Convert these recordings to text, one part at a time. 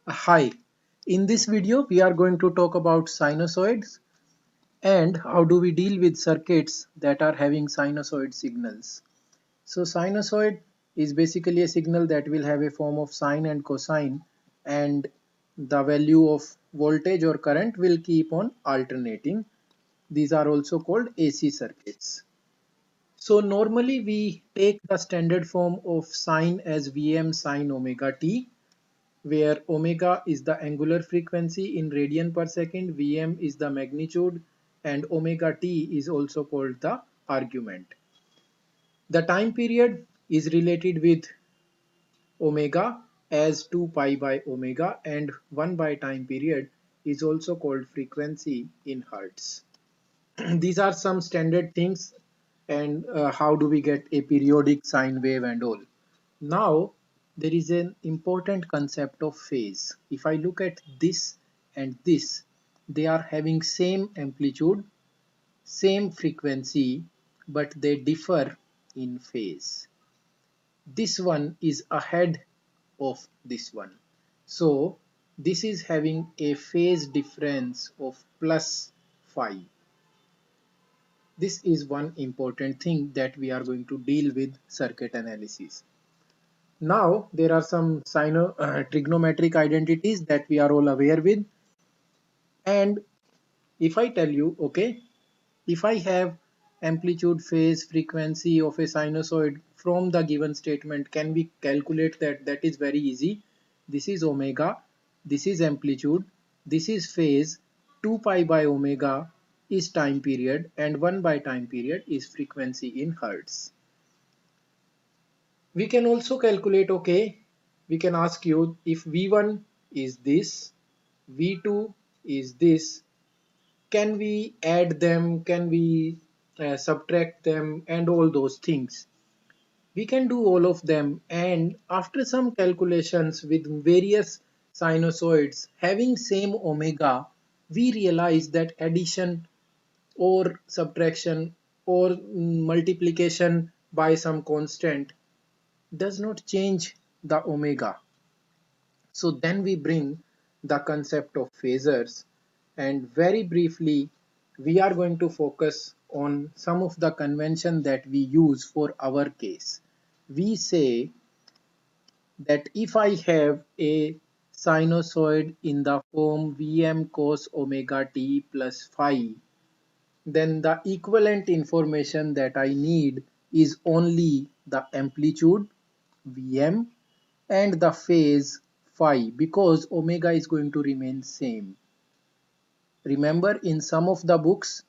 Hi, in this video we are going to talk about sinusoids and how do we deal with circuits that are having sinusoid signals. So sinusoid is basically a signal that will have a form of sine and cosine, and the value of voltage or current will keep on alternating. These are also called AC circuits. So normally we take the standard form of sine as Vm sine omega t, where omega is the angular frequency in radian per second, Vm is the magnitude, and omega t is also called the argument. The time period is related with omega as 2 pi by omega, and 1 by time period is also called frequency in hertz. These are some standard things, and how do we get a periodic sine wave and all. Now there is an important concept of phase. If I look at this and this, they are having same amplitude, same frequency, but they differ in phase. This one is ahead of this one. So this is having a phase difference of plus phi. This is one important thing that we are going to deal with circuit analysis. Now there are some trigonometric identities that we are all aware with, and if I tell you, okay, if I have amplitude, phase, frequency of a sinusoid from the given statement, can we calculate that? That is very easy. This is omega, this is amplitude, this is phase, 2 pi by omega is time period, and 1 by time period is frequency in hertz. We can also calculate, okay, we can ask you if V1 is this, V2 is this, can we add them, can we subtract them, and all those things. We can do all of them, and after some calculations with various sinusoids having same omega, we realize that addition or subtraction or multiplication by some constant does not change the omega. So then we bring the concept of phasors, and very briefly we are going to focus on some of the convention that we use for our case. We say that if I have a sinusoid in the form Vm cos omega t plus phi, then the equivalent information that I need is only the amplitude Vm and the phase phi, because omega is going to remain same. Remember, in some of the books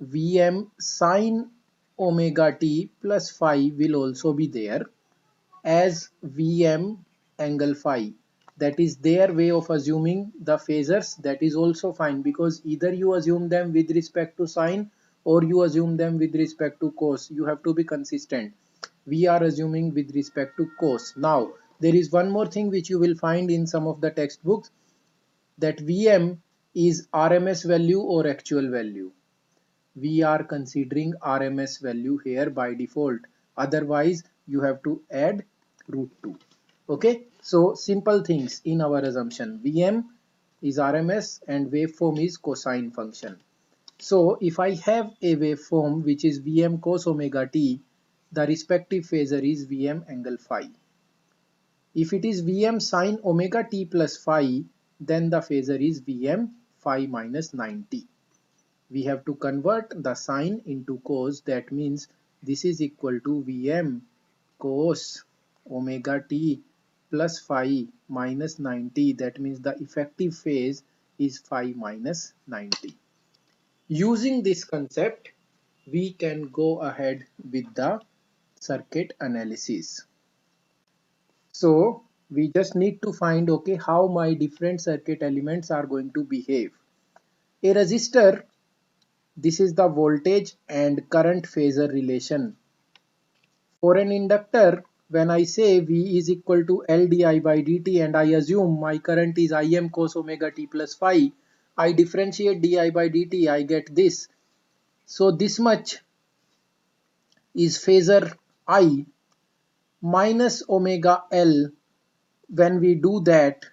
Vm sine omega t plus phi will also be there as Vm angle phi. That is their way of assuming the phasors. That is also fine, because either you assume them with respect to sine or you assume them with respect to cos. You have to be consistent. We are assuming with respect to cos. Now there is one more thing which you will find in some of the textbooks, that Vm is RMS value or actual value. We are considering RMS value here by default. Otherwise, you have to add root 2. Okay, so simple things in our assumption. Vm is RMS and waveform is cosine function. So if I have a waveform which is Vm cos omega t, the respective phasor is Vm angle phi. If it is Vm sine omega t plus phi, then the phasor is Vm phi minus 90. We have to convert the sine into cos. That means this is equal to Vm cos omega t plus phi minus 90. That means the effective phase is phi minus 90. Using this concept, we can go ahead with the circuit analysis. So we just need to find, okay, how my different circuit elements are going to behave. A resistor, this is the voltage and current phasor relation. For an inductor, when I say V is equal to L di by dt and I assume my current is Im cos omega t plus phi, I differentiate di by dt, I get this. So this much is phasor I minus omega L. When we do that,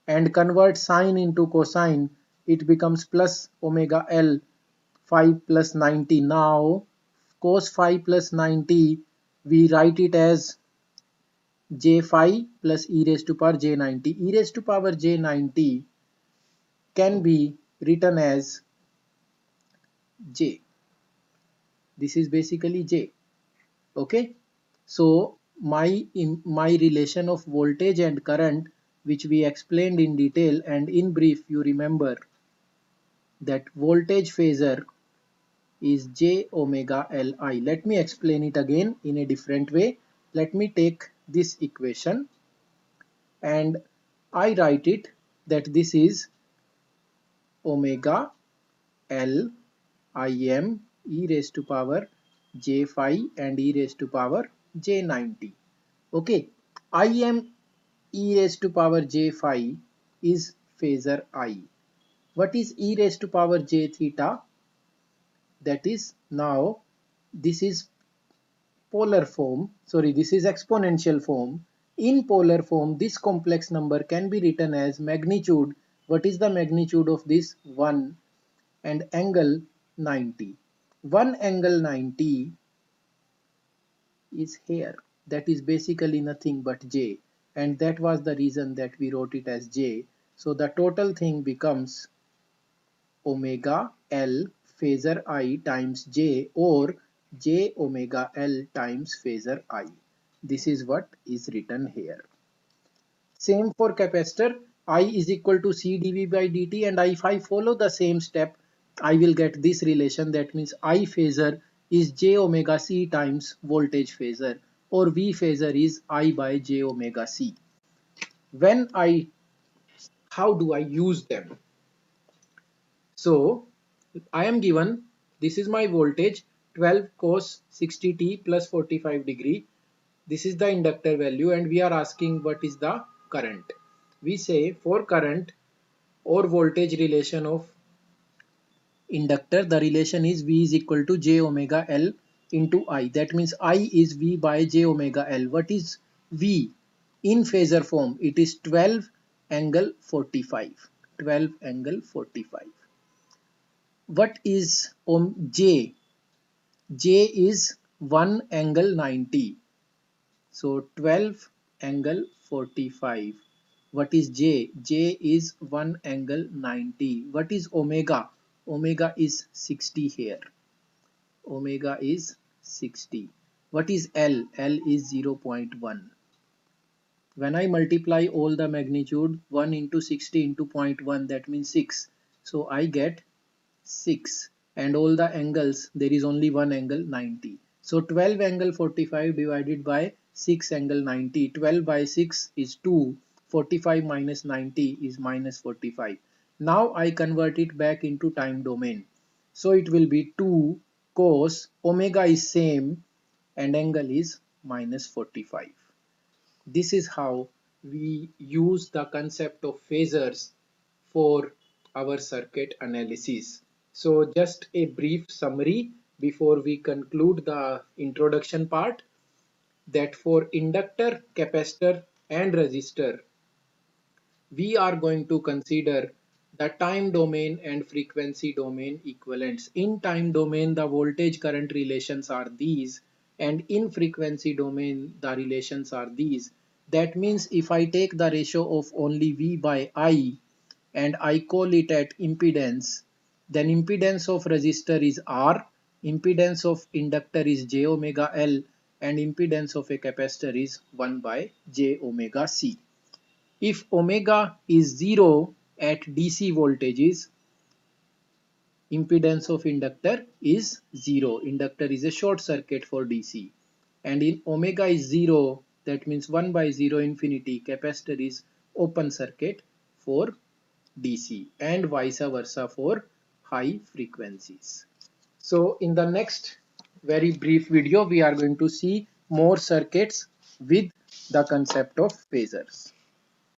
and convert sine into cosine, it becomes plus omega L phi plus 90. Now cos phi plus 90, we write it as j phi plus e raised to power j 90. E raised to power j 90 can be written as j. This is basically j. Okay. So my relation of voltage and current, which we explained in detail, and in brief you remember that voltage phasor is j omega Li. Let me explain it again in a different way. Let me take this equation and I write it that this is omega L Im e raised to power j phi and e raised to power j 90. Okay, Im e raised to power j phi is phasor I. What is e raised to power j theta? That is, now this is polar form, sorry, this is exponential form. In polar form, this complex number can be written as magnitude. What is the magnitude of this? 1 and angle 90. 1 angle 90 is here. That is basically nothing but j, and that was the reason that we wrote it as j. So the total thing becomes omega L phasor I times j, or j omega L times phasor I. This is what is written here. Same for capacitor. I is equal to C dV by dt, and if I follow the same step, I will get this relation. That means I phasor is j omega C times voltage phasor, or V phasor is I by j omega C. How do I use them? So I am given, this is my voltage 12 cos 60t plus 45 degree. This is the inductor value, and we are asking what is the current. We say for current or voltage relation of inductor, the relation is V is equal to j omega L into I. That means I is V by j omega L. What is V in phasor form? It is 12 angle 45. 12 angle 45. What is J? J is 1 angle 90. So 12 angle 45. What is J? J is 1 angle 90. What is omega? Omega is 60 here. Omega is 60. What is L? L is 0.1. When I multiply all the magnitude, 1 into 60 into 0.1, that means 6. So I get 6, and all the angles, there is only one angle 90. So 12 angle 45 divided by 6 angle 90. 12 by 6 is 2. 45 minus 90 is minus 45. Now I convert it back into time domain. So it will be 2 cos omega is same and angle is minus 45. This is how we use the concept of phasors for our circuit analysis. So just a brief summary before we conclude the introduction part, that for inductor, capacitor and resistor, we are going to consider the time domain and frequency domain equivalents. In time domain, the voltage current relations are these, and in frequency domain, the relations are these. That means if I take the ratio of only V by I and I call it at impedance, then impedance of resistor is R, impedance of inductor is j omega L, and impedance of a capacitor is 1 by j omega C. If omega is 0 at DC voltages, impedance of inductor is 0. Inductor is a short circuit for DC. And in omega is 0, that means 1 by 0 infinity, capacitor is open circuit for DC, and vice versa for high frequencies. So in the next very brief video, we are going to see more circuits with the concept of phasors.